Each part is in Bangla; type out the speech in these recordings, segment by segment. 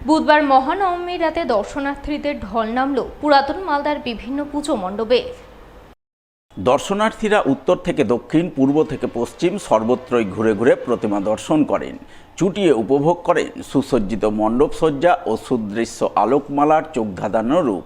বুধবার মহানবমীর রাতে দর্শনার্থীদের ঢল নামল পুরাতন মালদার বিভিন্ন পুজো মণ্ডপে। দর্শনার্থীরা উত্তর থেকে দক্ষিণ, পূর্ব থেকে পশ্চিম সর্বত্রই ঘুরে ঘুরে প্রতিমা দর্শন করেন, চুটিয়ে উপভোগ করেন সুসজ্জিত মণ্ডপ সজ্জা ও সুদৃশ্য আলোকমালার চোখ ধাঁধানো রূপ।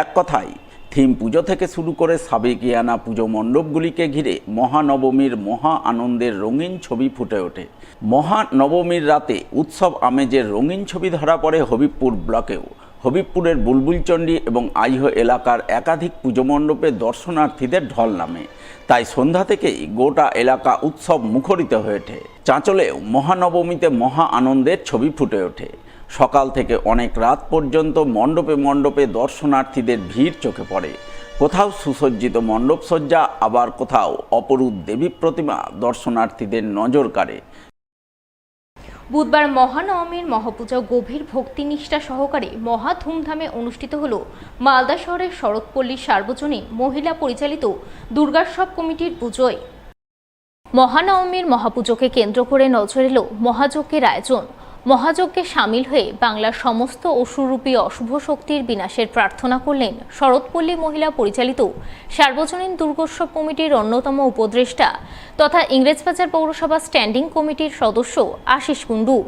এক কথায় থিম পুজো থেকে শুরু করে সাবেকিয়ানা পুজো মণ্ডপগুলিকে ঘিরে মহানবমীর মহা আনন্দের রঙিন ছবি ফুটে ওঠে। মহানবমীর রাতে উৎসব আমেজের রঙিন ছবি ধরা পড়ে হবিবপুর ব্লকেও। হবিবপুরের বুলবুলচণ্ডী এবং আইহ এলাকার একাধিক পুজো মণ্ডপে দর্শনার্থীদের ঢল নামে। তাই সন্ধ্যা থেকেই গোটা এলাকা উৎসব মুখরিত হয়ে ওঠে। চাঁচলেও মহানবমীতে মহা আনন্দের ছবি ফুটে ওঠে। সকাল থেকে অনেক রাত পর্যন্ত মণ্ডপে মণ্ডপে দর্শনার্থীদের ভিড় চোখে পড়ে। কোথাও সুসজ্জিত মণ্ডপ সজ্জা, আবার কোথাও অপরূপ দেবী প্রতিমা দর্শনার্থীদের নজর কাড়ে। বুধবার মহানবমীর মহাপূজা গভীর ভক্তিনিষ্ঠা সহকারে মহা ধুমধামে অনুষ্ঠিত হল মালদা শহরের শরৎপল্লী সার্বজনীন মহিলা পরিচালিত দুর্গোৎসব কমিটির পুজোয়। মহানবমীর মহাপুজোকে কেন্দ্র করে নজর এলো মহাযজ্ঞের আয়োজন। মহাযজ্ঞে সামিল হয়ে বাংলার সমস্ত অসুরূপী অশুভ শক্তির বিনাশের প্রার্থনা করলেন শরৎপল্লী মহিলা পরিচালিত সার্বজনীন দুর্গোৎসব কমিটির অন্যতম উপদেষ্টা তথা ইংরেজবাজার পৌরসভা স্ট্যান্ডিং কমিটির সদস্য আশিস কুণ্ডু।